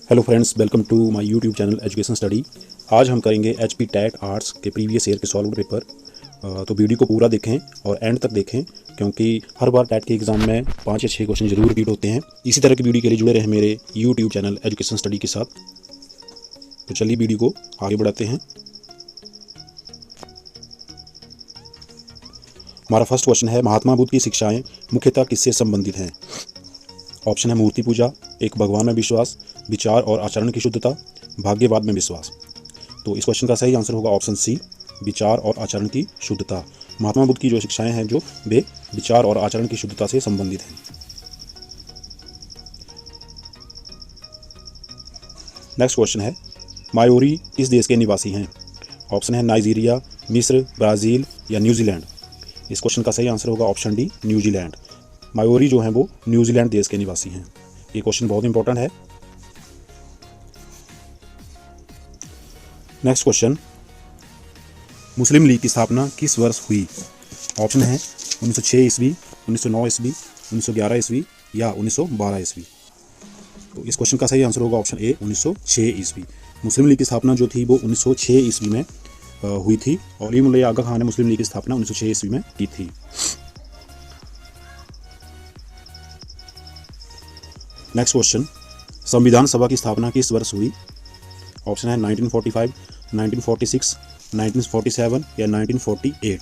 Hello friends, welcome to my YouTube channel education study. आज हम करेंगे एचपी टैट आर्ट्स के प्रीवियस ईयर के सॉल्व पेपर। तो वीडियो को पूरा देखें और एंड तक देखें, क्योंकि हर बार टैट के एग्ज़ाम में 5 या 6 क्वेश्चन जरूर रिपीट होते हैं। इसी तरह की वीडियो के लिए जुड़े रहें मेरे यूट्यूब चैनल एजुकेशन स्टडी के साथ। तो चलिए वीडियो को आगे बढ़ाते हैं। हमारा फर्स्ट क्वेश्चन है, महात्मा बुद्ध की शिक्षाएँ मुख्यतः किससे संबंधित हैं? ऑप्शन है मूर्ति पूजा, एक भगवान में विश्वास, विचार और आचरण की शुद्धता, भाग्यवाद में विश्वास। तो इस क्वेश्चन का सही आंसर होगा ऑप्शन सी, विचार और आचरण की शुद्धता। महात्मा बुद्ध की जो शिक्षाएं हैं जो वे विचार और आचरण की शुद्धता से संबंधित हैं। नेक्स्ट क्वेश्चन है, मायोरी किस देश के निवासी हैं? ऑप्शन है नाइजीरिया, मिस्र, ब्राज़ील या न्यूजीलैंड। इस क्वेश्चन का सही आंसर होगा ऑप्शन डी, न्यूजीलैंड। मायोरी जो हैं वो न्यूजीलैंड देश के निवासी हैं। ये क्वेश्चन बहुत इंपॉर्टेंट है। नेक्स्ट क्वेश्चन, मुस्लिम लीग की स्थापना किस वर्ष हुई? ऑप्शन है 1906 ईस्वी, 1909 ईस्वी, 1911 ईस्वी या 1912 ईस्वी। तो इस क्वेश्चन का सही आंसर होगा ऑप्शन ए, 1906 ईस्वी। मुस्लिम लीग की स्थापना जो थी वो 1906 ईस्वी में हुई थी और अली मुल्ला आगा खान ने मुस्लिम लीग की स्थापना 1906 ईस्वी में की थी। नेक्स्ट क्वेश्चन, संविधान सभा की स्थापना किस वर्ष हुई? ऑप्शन है 1945, 1946, 1947 या 1948।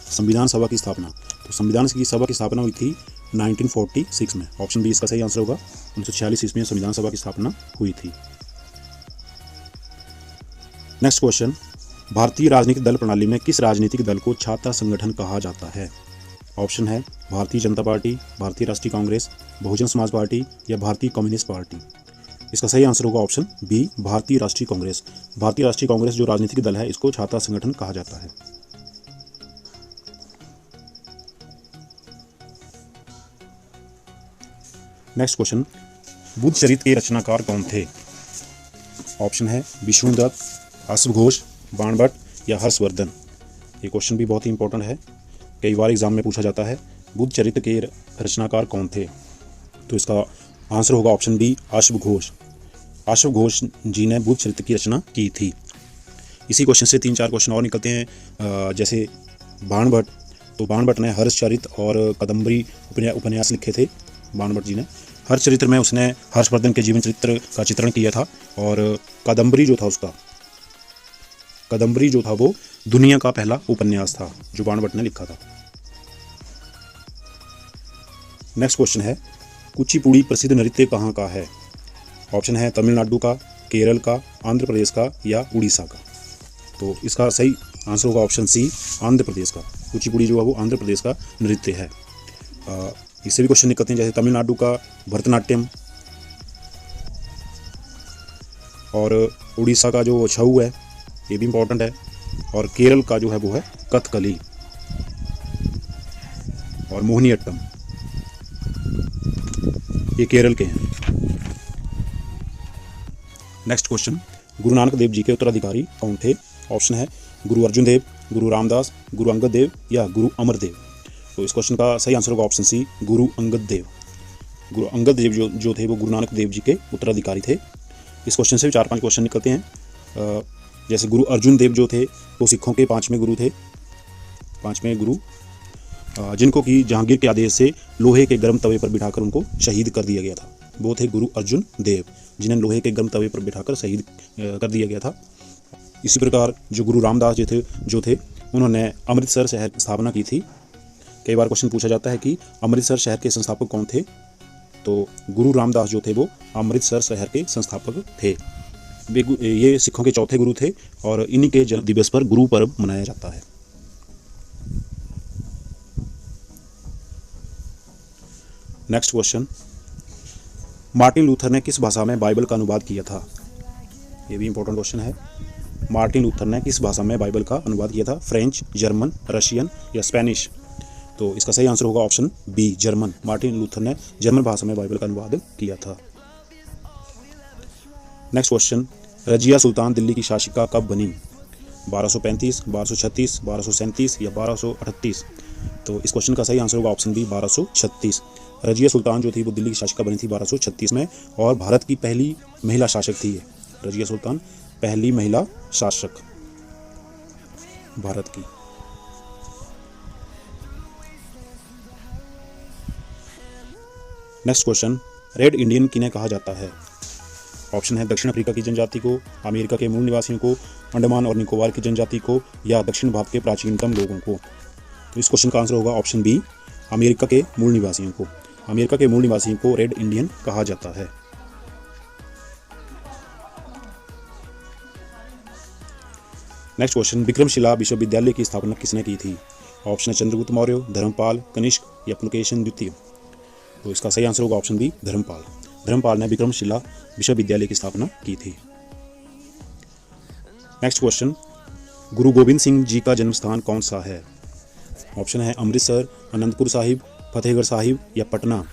संविधान सभा की स्थापना, तो संविधान की सभा की स्थापना हुई थी 1946 में। ऑप्शन बी इसका सही आंसर होगा। 1946 ईस्वी में संविधान सभा की स्थापना हुई थी। नेक्स्ट क्वेश्चन, भारतीय राजनीतिक दल प्रणाली में किस राजनीतिक दल को छात्र संगठन कहा जाता है? ऑप्शन है भारतीय जनता पार्टी, भारतीय राष्ट्रीय कांग्रेस, बहुजन समाज पार्टी या भारतीय कम्युनिस्ट पार्टी। इसका सही आंसर होगा ऑप्शन बी, भारतीय राष्ट्रीय कांग्रेस। भारतीय राष्ट्रीय कांग्रेस जो राजनीतिक दल है इसको छात्र संगठन कहा जाता है। नेक्स्ट क्वेश्चन, बुद्ध चरित्र के रचनाकार कौन थे? ऑप्शन है विष्णुदत्त, अश्वघोष, बाणभट्ट या हर्षवर्धन। ये क्वेश्चन भी बहुत ही इंपॉर्टेंट है, कई बार एग्जाम में पूछा जाता है। बुद्ध चरित्र के रचनाकार कौन थे? तो इसका आंसर होगा ऑप्शन बी, अश्वघोष। अश्वघोष जी ने बुद्ध चरित्र की रचना की थी। इसी क्वेश्चन से 3-4 क्वेश्चन और निकलते हैं। जैसे बाणभट्ट, तो बाणभट्ट ने हर्षचरित्र और कदम्बरी उपन्यास लिखे थे। बाणभट्ट जी ने हर्षचरित्र में उसने हर्षवर्धन के जीवन चरित्र का चित्रण किया था और कदम्बरी जो था वो दुनिया का पहला उपन्यास था जो बाणभट्ट ने लिखा था। नेक्स्ट क्वेश्चन है, कुचिपुड़ी प्रसिद्ध नृत्य कहाँ का है? ऑप्शन है तमिलनाडु का, केरल का, आंध्र प्रदेश का या उड़ीसा का। तो इसका सही आंसर होगा ऑप्शन सी, आंध्र प्रदेश का। कुचिपुड़ी जो है वो आंध्र प्रदेश का नृत्य है। इससे भी क्वेश्चन निकलते हैं, जैसे तमिलनाडु का भरतनाट्यम और उड़ीसा का जो छऊ है ये भी इम्पोर्टेंट है, और केरल का जो है वो है कथकली और मोहिनीअट्टम, ये केरल के हैं। नेक्स्ट क्वेश्चन, गुरु नानक देव जी के उत्तराधिकारी कौन थे? ऑप्शन है गुरु अर्जुन देव, गुरु रामदास, गुरु अंगद देव या गुरु अमरदेव। तो इस क्वेश्चन का सही आंसर होगा ऑप्शन सी, गुरु अंगद देव। गुरु अंगद देव जो थे वो गुरु नानक देव जी के उत्तराधिकारी थे। इस क्वेश्चन से 4-5 क्वेश्चन निकलते हैं। जैसे गुरु अर्जुन देव जो थे वो सिखों के 5वें गुरु थे, 5वें गुरु, जिनको कि जहांगीर के आदेश से लोहे के गर्म तवे पर बिठाकर उनको शहीद कर दिया गया था। वो थे गुरु अर्जुन देव, जिन्हें लोहे के गर्म तवे पर बिठाकर शहीद कर दिया गया था। इसी प्रकार जो गुरु रामदास जो थे उन्होंने अमृतसर शहर की स्थापना की थी। कई बार क्वेश्चन पूछा जाता है कि अमृतसर शहर के संस्थापक कौन थे? तो गुरु रामदास जो थे वो अमृतसर शहर के संस्थापक थे। ये सिखों के 4थे गुरु थे और इन्हीं के जन्म दिवस पर गुरु पर्व मनाया जाता है। नेक्स्ट क्वेश्चन, मार्टिन लूथर ने किस भाषा में बाइबल का अनुवाद किया था? ये भी इंपॉर्टेंट क्वेश्चन है। मार्टिन लूथर ने किस भाषा में बाइबल का अनुवाद किया था? फ्रेंच, जर्मन, रशियन या स्पेनिश। तो इसका सही आंसर होगा option B, German. Martin Luther ने जर्मन भाषा में बाइबल का अनुवाद किया था। नेक्स्ट क्वेश्चन, रजिया सुल्तान दिल्ली की शासिका कब बनी? 1235, 1236, 1237 या 1238। तो इस क्वेश्चन का सही आंसर होगा ऑप्शन बी, 1236। रजिया सुल्तान जो थी वो दिल्ली की शासिका बनी थी 1236 में, और भारत की पहली महिला शासक थी ये। रजिया सुल्तान पहली महिला शासक भारत की। नेक्स्ट क्वेश्चन, रेड इंडियन किन्हें कहा जाता है? ऑप्शन है दक्षिण अफ्रीका की जनजाति को, अमेरिका के मूल निवासियों को, अंडमान और निकोबार की जनजाति को, या दक्षिण भारत के प्राचीनतम लोगों को। तो इस क्वेश्चन का आंसर होगा ऑप्शन बी, अमेरिका के मूल निवासियों को। अमेरिका के मूल निवासियों को रेड इंडियन कहा जाता है। नेक्स्ट क्वेश्चन, विक्रमशिला विश्वविद्यालय की स्थापना किसने की थी? ऑप्शन है चंद्रगुप्त मौर्य, धर्मपाल, कनिष्क या पुलकेशिन द्वितीय। तो इसका सही आंसर होगा ऑप्शन बी, धर्मपाल। धर्मपाल ने विक्रमशिला विश्वविद्यालय की स्थापना की थी। नेक्स्ट क्वेश्चन, गुरु गोबिंद सिंह जी का जन्म स्थान कौन सा है? ऑप्शन है अमृतसर, अनंतपुर साहिब, फतेहगढ़ साहिब या पटना।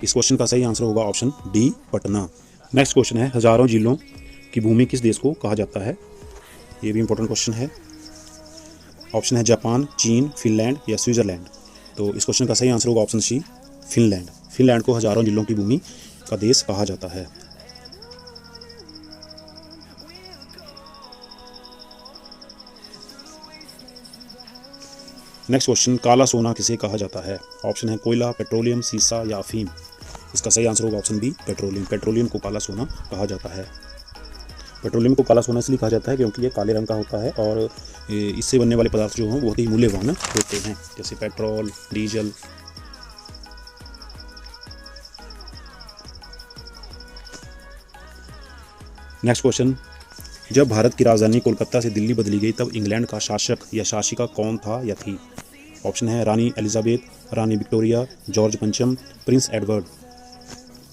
इस क्वेश्चन का सही आंसर होगा option D, Patna. Next question है, हजारों झीलों की भूमि किस देश को कहा जाता है? ये भी इंपॉर्टेंट क्वेश्चन है। ऑप्शन है जापान, चीन, फिनलैंड या स्विट्जरलैंड। तो इस क्वेश्चन का सही आंसर होगा ऑप्शन सी, फिनलैंड। फिनलैंड को हजारों जिलों की भूमि का देश कहा जाता है। नेक्स्ट क्वेश्चन, काला सोना किसे कहा जाता है? ऑप्शन है कोयला, पेट्रोलियम, सीसा या अफीम। इसका सही आंसर होगा ऑप्शन बी, पेट्रोलियम। पेट्रोलियम को काला सोना कहा जाता है। पेट्रोलियम को काला सोना इसलिए कहा जाता है क्योंकि ये काले रंग का होता है और इससे बनने वाले पदार्थ जो हैं बहुत ही मूल्यवान होते हैं, जैसे पेट्रोल, डीजल। नेक्स्ट क्वेश्चन, जब भारत की राजधानी कोलकाता से दिल्ली बदली गई तब इंग्लैंड का शासक या शासिका कौन था या थी? ऑप्शन है रानी एलिजाबेथ, रानी विक्टोरिया, जॉर्ज पंचम, प्रिंस एडवर्ड।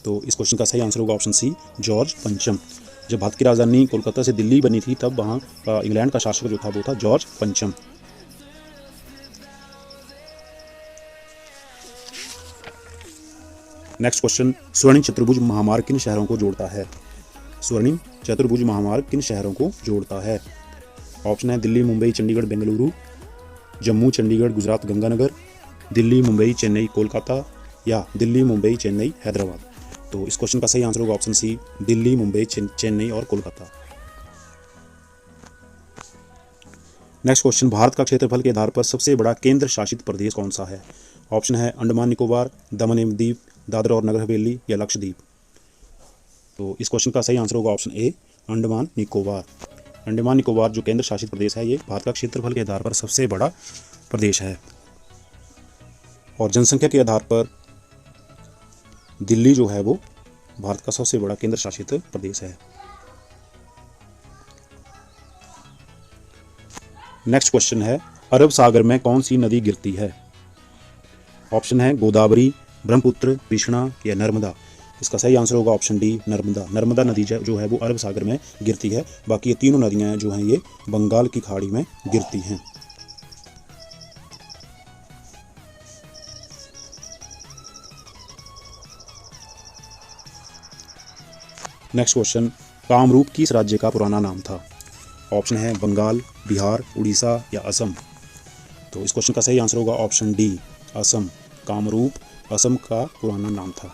तो इस क्वेश्चन का सही आंसर होगा ऑप्शन सी, जॉर्ज पंचम। जब भारत की राजधानी कोलकाता से दिल्ली बनी थी तब वहाँ इंग्लैंड का शासक जो था वो था जॉर्ज पंचम। नेक्स्ट क्वेश्चन, स्वर्णिम चतुर्भुज महामार्ग किन शहरों को जोड़ता है? स्वर्णिम चतुर्भुज महामार्ग किन शहरों को जोड़ता है? ऑप्शन है दिल्ली, मुंबई, चंडीगढ़, बेंगलुरु, जम्मू, चंडीगढ़, गुजरात, गंगानगर, दिल्ली, मुंबई, चेन्नई, कोलकाता या दिल्ली, मुंबई, चेन्नई, हैदराबाद। तो इस क्वेश्चन का सही आंसर होगा ऑप्शन सी, दिल्ली, मुंबई, चेन्नई और कोलकाता। नेक्स्ट क्वेश्चन, भारत का क्षेत्रफल के आधार पर सबसे बड़ा केंद्र शासित प्रदेश कौन सा है? ऑप्शन है अंडमान निकोबार, दमन एवं दीव, दादरा और नगर हवेली या लक्षद्वीप। तो इस क्वेश्चन का सही आंसर होगा ऑप्शन ए, अंडमान निकोबार। अंडमान निकोबार जो केंद्र शासित प्रदेश है ये भारत का क्षेत्रफल के आधार पर सबसे बड़ा प्रदेश है और जनसंख्या के आधार पर दिल्ली जो है वो भारत का सबसे बड़ा केंद्र शासित प्रदेश है। नेक्स्ट क्वेश्चन है, अरब सागर में कौन सी नदी गिरती है? ऑप्शन है गोदावरी, ब्रह्मपुत्र, कृष्णा या नर्मदा। इसका सही आंसर होगा ऑप्शन डी, नर्मदा। नर्मदा नदी जो है वो अरब सागर में गिरती है। बाकी ये तीनों नदियां जो हैं ये बंगाल की खाड़ी में गिरती हैं। नेक्स्ट क्वेश्चन, कामरूप किस राज्य का पुराना नाम था? ऑप्शन है बंगाल, बिहार, उड़ीसा या असम। तो इस क्वेश्चन का सही आंसर होगा ऑप्शन डी, असम। कामरूप असम का पुराना नाम था।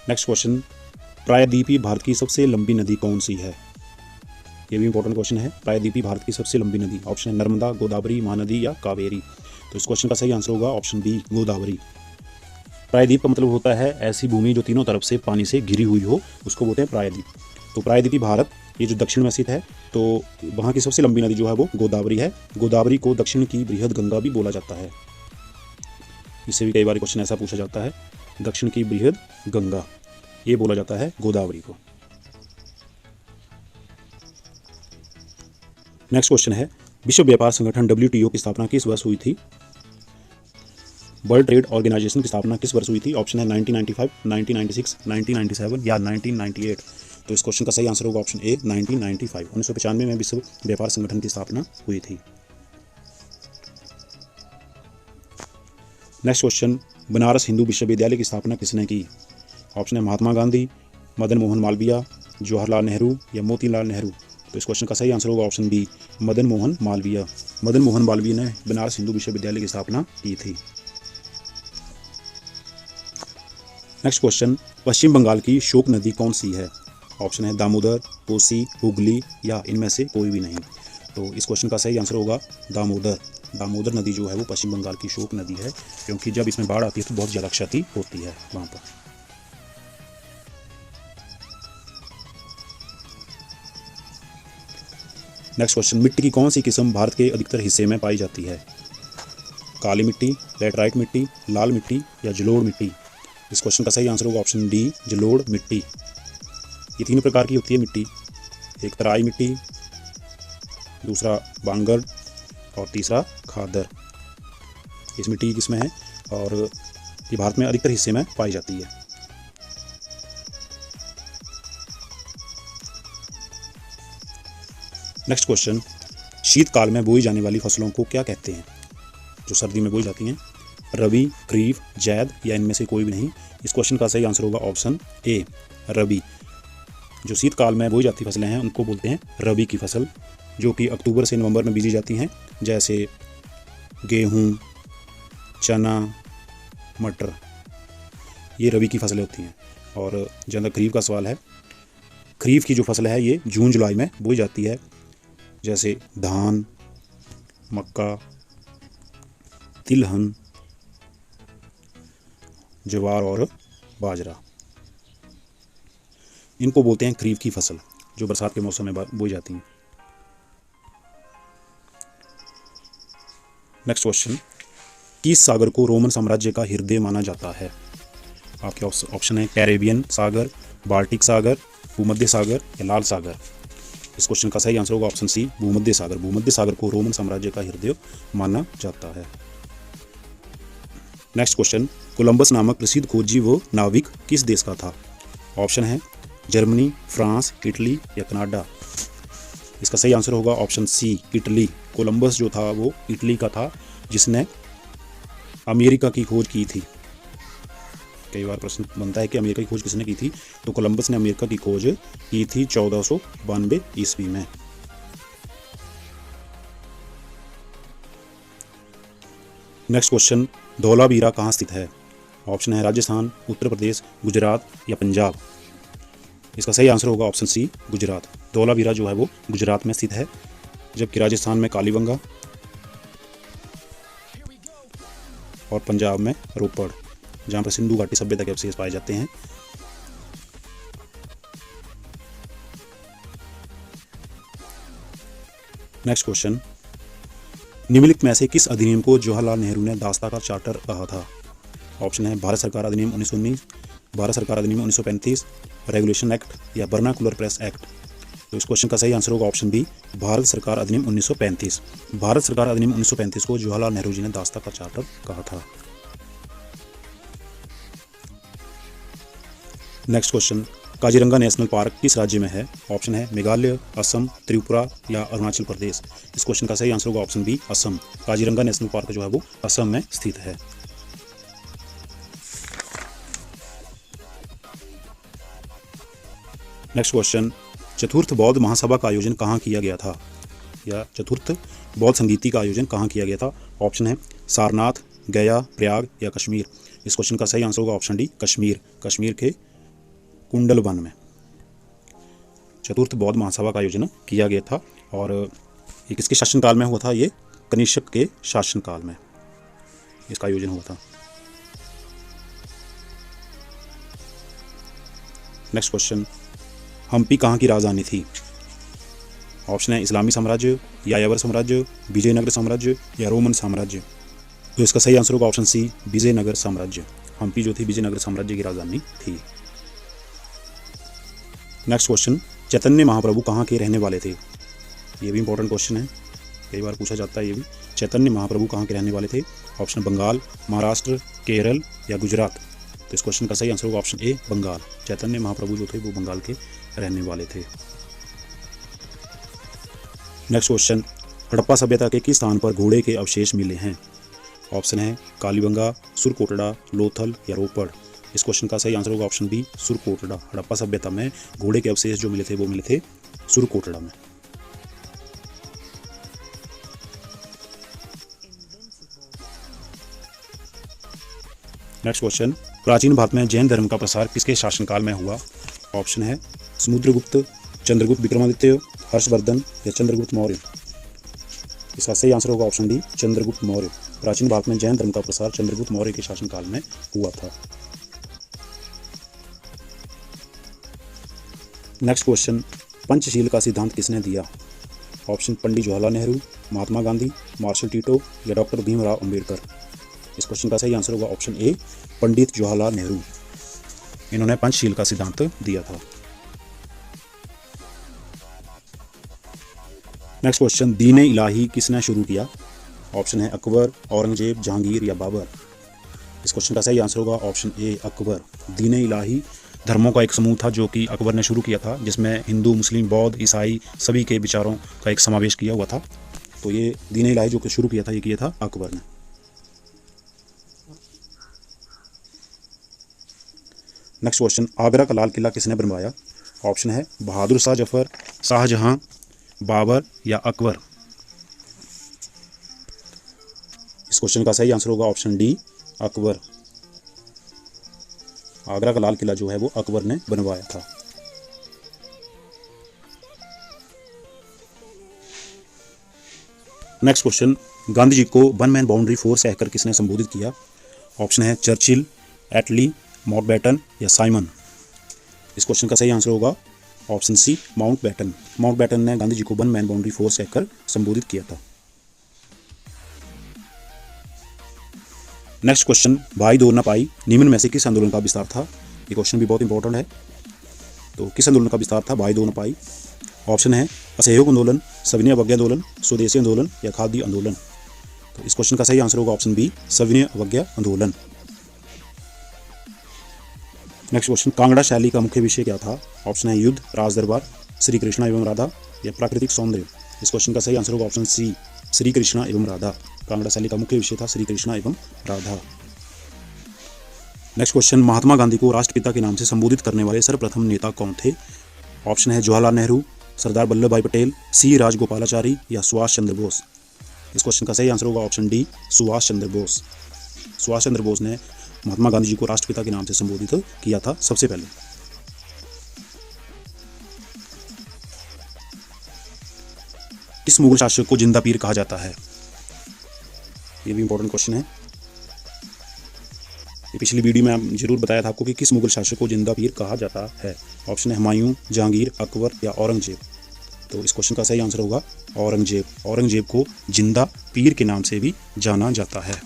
नेक्स्ट क्वेश्चन, प्रायद्वीपीय भारत की सबसे लंबी नदी कौन सी है? ये भी इंपॉर्टेंट क्वेश्चन है। प्रायद्वीपीय भारत की सबसे लंबी नदी, ऑप्शन है नर्मदा, गोदावरी, महानदी या कावेरी। तो इस क्वेश्चन का सही आंसर होगा ऑप्शन बी, गोदावरी। प्रायद्वीप का मतलब होता है ऐसी भूमि जो तीनों तरफ से पानी से घिरी हुई हो, उसको बोलते हैं प्रायद्वीप। तो प्रायद्वीपीय भारत ये जो दक्षिण में स्थित है तो वहाँ की सबसे लंबी नदी जो है वो गोदावरी है। गोदावरी को दक्षिण की बृहद गंगा भी बोला जाता है। इससे भी कई बार क्वेश्चन ऐसा पूछा जाता है, दक्षिण की बृहद गंगा ये बोला जाता है गोदावरी को। नेक्स्ट क्वेश्चन है, विश्व व्यापार संगठन WTO की स्थापना किस वर्ष हुई थी? वर्ल्ड ट्रेड ऑर्गेनाइजेशन की स्थापना किस वर्ष हुई थी? ऑप्शन है 1995, 1996, 1997 या 1998। तो इस क्वेश्चन का सही आंसर होगा ऑप्शन ए, 1995। 1995 में विश्व व्यापार संगठन की स्थापना हुई थी। नेक्स्ट क्वेश्चन, बनारस हिंदू विश्वविद्यालय की स्थापना किसने की? ऑप्शन है महात्मा गांधी, मदन मोहन मालवीय, जवाहरलाल नेहरू या मोतीलाल नेहरू। तो इस क्वेश्चन का सही आंसर होगा ऑप्शन बी, मदन मोहन मालवीय। मदन मोहन मालवीय ने बनारस हिंदू विश्वविद्यालय की स्थापना की थी। नेक्स्ट क्वेश्चन, पश्चिम बंगाल की शोक नदी कौन सी है? ऑप्शन है दामोदर, कोसी, हुगली या इनमें से कोई भी नहीं। तो इस क्वेश्चन का सही आंसर होगा दामोदर। दामोदर नदी जो है वो पश्चिम बंगाल की शोक नदी है, क्योंकि जब इसमें बाढ़ आती है तो बहुत ज़्यादा क्षति होती है वहाँ पर। नेक्स्ट क्वेश्चन, मिट्टी की कौन सी किस्म भारत के अधिकतर हिस्से में पाई जाती है? काली मिट्टी, लैटराइट मिट्टी, लाल मिट्टी या जलोढ़ मिट्टी? इस क्वेश्चन का सही आंसर होगा ऑप्शन डी, जलोढ़ मिट्टी। ये तीन प्रकार की होती है मिट्टी, एक तराई मिट्टी, दूसरा बांगर और तीसरा खादर। इस मिट्टी की किस्में हैं और ये भारत में अधिकतर हिस्से में पाई जाती है। नेक्स्ट क्वेश्चन, शीतकाल में बोई जाने वाली फसलों को क्या कहते हैं? जो सर्दी में बोई जाती हैं, रबी, खरीफ, जैद या इनमें से कोई भी नहीं। इस क्वेश्चन का सही आंसर होगा ऑप्शन ए, रबी। जो शीतकाल में बोई जाती फसलें हैं उनको बोलते हैं रबी की फसल, जो कि अक्टूबर से नवंबर में बीजी जाती हैं, जैसे गेहूँ, चना, मटर, ये रबी की फसलें होती हैं। और जहाँ तक खरीफ का सवाल है, खरीफ की जो फसल है ये जून जुलाई में बोई जाती है, जैसे धान, मक्का, तिलहन, ज्वार और बाजरा। इनको बोलते हैं खरीफ की फसल, जो बरसात के मौसम में बोई जाती हैं। नेक्स्ट क्वेश्चन, किस सागर को रोमन साम्राज्य का हृदय माना जाता है? आपके ऑप्शन है कैरेबियन सागर, बाल्टिक सागर, भूमध्य सागर या लाल सागर? इस क्वेश्चन का सही आंसर होगा ऑप्शन सी, भूमध्य सागर। भूमध्य सागर को रोमन साम्राज्य का हृदय माना जाता है। नेक्स्ट क्वेश्चन, कोलंबस नामक प्रसिद्ध खोजी व नाविक किस देश का था? ऑप्शन है जर्मनी, फ्रांस, इटली या कनाडा? इसका सही आंसर होगा ऑप्शन सी, इटली। कोलंबस जो था वो इटली का था, जिसने अमेरिका की खोज की थी। कई बार प्रश्न बनता है कि अमेरिका की खोज किसने की थी, तो कोलंबस ने अमेरिका की खोज की थी 1492 ईस्वी में। नेक्स्ट क्वेश्चन, धौलावीरा कहाँ स्थित है? ऑप्शन है राजस्थान, उत्तर प्रदेश, गुजरात या पंजाब? इसका सही आंसर होगा ऑप्शन सी, गुजरात। धौलावीरा जो है वो गुजरात में स्थित है, जबकि राजस्थान में कालीबंगा और पंजाब में रोपड़, जहाँ पर सिंधु घाटी सभ्यता के अवशेष पाए जाते हैं। नेक्स्ट क्वेश्चन, निम्नलिखित में से किस अधिनियम को जवाहरलाल नेहरू ने दास्ता का चार्टर कहा था? ऑप्शन है भारत सरकार अधिनियम 1919, भारत सरकार अधिनियम 1935, रेगुलेशन एक्ट या वर्नाकुलर प्रेस एक्ट? तो इस क्वेश्चन का सही आंसर होगा ऑप्शन बी, भारत सरकार अधिनियम 1935। भारत सरकार अधिनियम 1935 को जवाहरलाल नेहरू जी ने दास्ता का चार्टर कहा था। Next question, Kaziranga national park किस राज्य में है? ऑप्शन है मेघालय, असम, त्रिपुरा या अरुणाचल प्रदेश? इस क्वेश्चन का सही आंसर होगा option B, Assam. Kaziranga national park जो है वो असम में स्थित है। नेक्स्ट क्वेश्चन, चतुर्थ बौद्ध महासभा का आयोजन कहाँ किया गया था? या चतुर्थ बौद्ध संगीति का आयोजन कहाँ किया गया था? ऑप्शन है सारनाथ, गया, प्रयाग या कश्मीर? इस क्वेश्चन का सही आंसर होगा ऑप्शन डी, कश्मीर। कश्मीर के कुंडल वन में चतुर्थ बौद्ध महासभा का आयोजन किया गया था। और ये किसके शासनकाल में हुआ था? ये कनिष्क के शासनकाल में इसका आयोजन हुआ था। नेक्स्ट क्वेश्चन, हम्पी कहाँ की राजधानी थी? ऑप्शन है इस्लामी साम्राज्य, यायावर साम्राज्य, विजयनगर साम्राज्य या रोमन साम्राज्य? तो इसका सही आंसर होगा ऑप्शन सी, विजयनगर साम्राज्य। हम्पी जो थी विजयनगर साम्राज्य की राजधानी थी। नेक्स्ट क्वेश्चन, चैतन्य महाप्रभु कहाँ के रहने वाले थे? ये भी इंपॉर्टेंट क्वेश्चन है, कई बार पूछा जाता है ये भी। चैतन्य महाप्रभु कहाँ के रहने वाले थे? ऑप्शन बंगाल, महाराष्ट्र, केरल या गुजरात? तो इस क्वेश्चन का सही आंसर होगा ऑप्शन ए, बंगाल। चैतन्य महाप्रभु जो थे वो बंगाल के रहने वाले थे। नेक्स्ट क्वेश्चन, हड़प्पा सभ्यता के किस स्थान पर घोड़े के अवशेष मिले हैं? ऑप्शन है कालीबंगा, सुरकोटड़ा, लोथल या रोपड़? इस क्वेश्चन का सही आंसर होगा ऑप्शन बी, सुरकोटड़ा। हड़प्पा सभ्यता में घोड़े के अवशेष जो मिले थे वो मिले थे सुरकोटड़ा में। नेक्स्ट क्वेश्चन, प्राचीन भारत में जैन धर्म का प्रसार किसके शासनकाल में हुआ? ऑप्शन है समुद्रगुप्त, चंद्रगुप्त विक्रमादित्य, हर्षवर्धन या चंद्रगुप्त मौर्य। इसका सही आंसर होगा ऑप्शन डी, चंद्रगुप्त मौर्य। प्राचीन भारत में जैन धर्म का प्रसार चंद्रगुप्त मौर्य के शासनकाल में हुआ था। नेक्स्ट क्वेश्चन, पंचशील का सिद्धांत किसने दिया? Option Pandit Jawaharlal Nehru, Mahatma Gandhi, Marshal Tito या डॉक्टर भीमराव अंबेडकर। इस क्वेश्चन का सही आंसर होगा ऑप्शन ए, पंडित जवाहरलाल नेहरू। इन्होंने पंचशील का सिद्धांत दिया था। नेक्स्ट क्वेश्चन, दीन इलाही किसने शुरू किया? ऑप्शन है अकबर, औरंगजेब, जहांगीर या बाबर। इस क्वेश्चन का सही आंसर होगा ऑप्शन ए, अकबर। दीन इलाही धर्मों का एक समूह था जो कि अकबर ने शुरू किया था, जिसमें हिंदू, मुस्लिम, बौद्ध, ईसाई सभी के विचारों का एक समावेश किया हुआ था। तो ये दीन इलाही जो कि शुरू किया था, ये किया था अकबर ने। नेक्स्ट क्वेश्चन, आगरा का लाल किला किसने बनवाया? ऑप्शन है बहादुर शाह जफर, शाहजहां, बाबर या अकबर। इस क्वेश्चन का सही आंसर होगा ऑप्शन डी, अकबर। आगरा का लाल किला जो है वो अकबर ने बनवाया था। नेक्स्ट क्वेश्चन, गांधी जी को वन मैन बाउंड्री फोर्स कहकर किसने संबोधित किया? ऑप्शन है चर्चिल, एटली, माउंटबेटन या साइमन। इस क्वेश्चन का सही आंसर होगा ऑप्शन सी, माउंटबेटन। माउंटबेटन ने गांधी जी को वन मैन बाउंड्री फोर्स कहकर संबोधित किया था। नेक्स्ट क्वेश्चन, भाई दौड़ न पाई निम्न में से किस आंदोलन का विस्तार था? ये क्वेश्चन भी बहुत इंपॉर्टेंट है। तो किस आंदोलन का विस्तार था भाई दौड़ न पाई? ऑप्शन है असहयोग आंदोलन, सविनय अवज्ञा आंदोलन, स्वदेशी आंदोलन या खादी आंदोलन। तो इस क्वेश्चन का सही आंसर होगा ऑप्शन बी, सविनय अवज्ञा आंदोलन। नेक्स्ट क्वेश्चन, कांगड़ा शैली का मुख्य विषय क्या था? ऑप्शन है युद्ध, राज दरबार, श्री कृष्णा एवं राधा या प्राकृतिक सौंदर्य। इस क्वेश्चन का सही आंसर होगा ऑप्शन सी, श्री कृष्णा एवं राधा। कांगड़ा शैली का मुख्य विषय था श्री कृष्णा एवं राधा। नेक्स्ट क्वेश्चन, महात्मा गांधी को राष्ट्रपिता के नाम से संबोधित करने वाले सर्वप्रथम नेता कौन थे? ऑप्शन है जवाहरलाल नेहरू, सरदार वल्लभ भाई पटेल, सी राजगोपालाचारी या सुभाष चंद्र बोस। इस क्वेश्चन का सही आंसर होगा ऑप्शन डी, सुभाष चंद्र बोस। सुभाष चंद्र बोस ने महात्मा गांधी जी को राष्ट्रपिता के नाम से संबोधित किया था सबसे पहले। किस मुगल शासक को जिंदा पीर कहा जाता है? ये भी इंपॉर्टेंट क्वेश्चन है। ये पिछली वीडियो में मैं जरूर बताया था आपको कि किस मुगल शासक को जिंदा पीर कहा जाता है। ऑप्शन है हुमायूं, जहांगीर, अकबर या औरंगजेब। तो इस क्वेश्चन का सही आंसर होगा औरंगजेब। औरंगजेब को जिंदा पीर के नाम से भी जाना जाता है।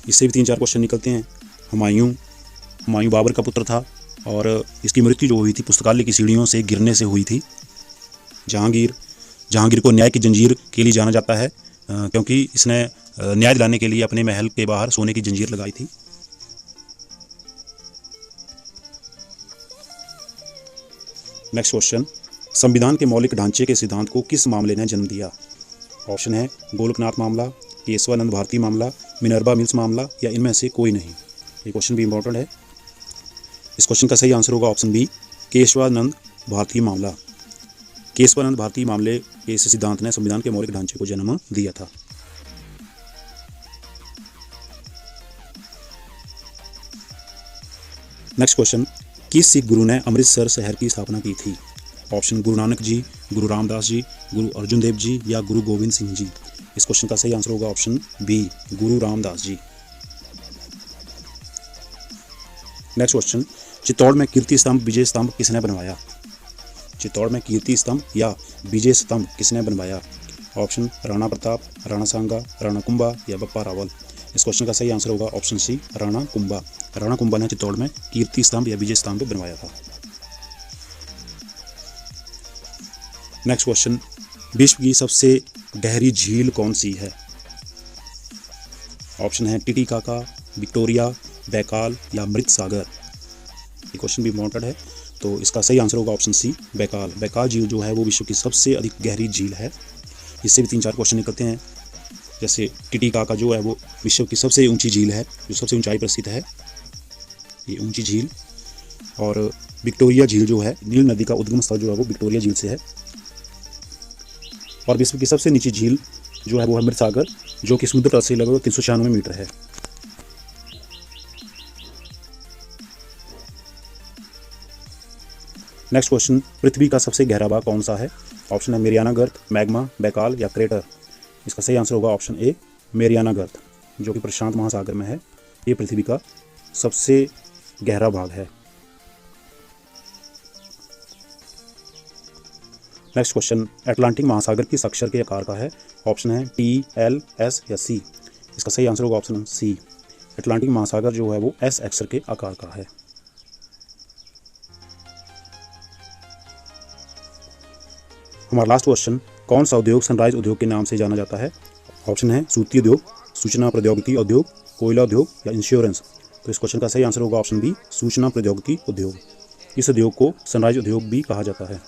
इससे भी 3-4 क्वेश्चन निकलते हैं। हुमायूं बाबर का पुत्र था और इसकी मृत्यु जो हुई थी पुस्तकालय की सीढ़ियों से गिरने से हुई थी। जहांगीर को न्याय की जंजीर के लिए जाना जाता है क्योंकि इसने न्याय दिलाने के लिए अपने महल के बाहर सोने की जंजीर लगाई थी। नेक्स्ट क्वेश्चन, संविधान के मौलिक ढांचे के सिद्धांत को किस मामले ने जन्म दिया? ऑप्शन है गोलकनाथ मामला, केशवानंद भारती मामला, मिनर्वा मिल्स मामला या इनमें से कोई नहीं। ये क्वेश्चन भी इंपॉर्टेंट है। इस क्वेश्चन का सही आंसर होगा ऑप्शन बी, केशवानंद भारती मामला। केशवानंद भारती मामले के इस सिद्धांत ने संविधान के मौलिक ढांचे को जन्म दिया था। नेक्स्ट क्वेश्चन, किस सिख गुरु ने अमृतसर शहर की स्थापना की थी? ऑप्शन गुरु नानक जी, गुरु रामदास जी, गुरु अर्जुन देव जी या गुरु गोविंद सिंह जी। इस क्वेश्चन का सही आंसर होगा ऑप्शन बी, गुरु रामदास जी। नेक्स्ट क्वेश्चन, चित्तौड़ में कीर्ति स्तंभ, विजय स्तंभ किसने बनवाया? चित्तौड़ में कीर्ति स्तंभ या विजय स्तंभ किसने बनवाया? ऑप्शन राणा प्रताप, राणा सांगा, राणा कुंभा या बप्पा रावल। इस क्वेश्चन का सही आंसर होगा ऑप्शन सी, राणा कुंभा। राणा कुंभा ने चित्तौड़ में कीर्ति स्तंभ या विजय स्तंभ बनवाया था। नेक्स्ट क्वेश्चन, विश्व की सबसे गहरी झील कौन सी है? ऑप्शन है टिटिकाका, विक्टोरिया, बैकाल या मृत सागर। ये क्वेश्चन भी इंपॉर्टेंट है, तो इसका सही आंसर होगा ऑप्शन सी, बैकाल। बैकाल झील जो है वो विश्व की सबसे अधिक गहरी झील है। इससे भी 3-4 क्वेश्चन निकलते हैं। जैसे टिटिकाका जो है वो विश्व की सबसे ऊंची झील है, जो सबसे ऊंचाई पर स्थित है, ये ऊंची झील। और विक्टोरिया झील जो है, नील नदी का उद्गम स्थल जो है वो विक्टोरिया झील से है। और विश्व की सबसे नीची झील जो है वो है मृत सागर, जो कि समुद्र तल से लगभग 396 मीटर है। नेक्स्ट क्वेश्चन, पृथ्वी का सबसे गहरा भाग कौन सा है? ऑप्शन है मेरियाना गर्त, मैग्मा, बैकाल या क्रेटर। इसका सही आंसर होगा ऑप्शन ए, मेरियाना गर्त, जो कि प्रशांत महासागर में है। ये पृथ्वी का सबसे गहरा भाग है। नेक्स्ट क्वेश्चन, अटलांटिक महासागर किस अक्षर के आकार का है? ऑप्शन है टी, एल, एस या सी। इसका सही आंसर होगा ऑप्शन सी, अटलांटिक महासागर जो है वो एस अक्षर के आकार का है। हमारा लास्ट क्वेश्चन, कौन सा उद्योग सनराइज उद्योग के नाम से जाना जाता है? ऑप्शन है सूती उद्योग, सूचना प्रौद्योगिकी उद्योग, कोयला उद्योग या इंश्योरेंस। तो इस क्वेश्चन का सही आंसर होगा ऑप्शन बी, सूचना प्रौद्योगिकी उद्योग। इस उद्योग को सनराइज उद्योग भी कहा जाता है।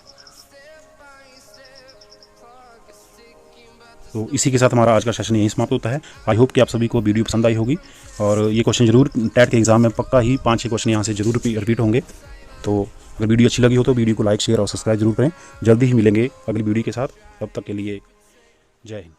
तो इसी के साथ हमारा आज का सेशन यहीं समाप्त होता है। आई होप कि आप सभी को वीडियो पसंद आई होगी और ये क्वेश्चन जरूर टेट के एग्जाम में पक्का ही 5-6 क्वेश्चन यहाँ से जरूर रिपीट होंगे। तो अगर वीडियो अच्छी लगी हो तो वीडियो को लाइक, शेयर और सब्सक्राइब जरूर करें। जल्दी ही मिलेंगे अगली वीडियो के साथ। तब तक के लिए जय हिंद।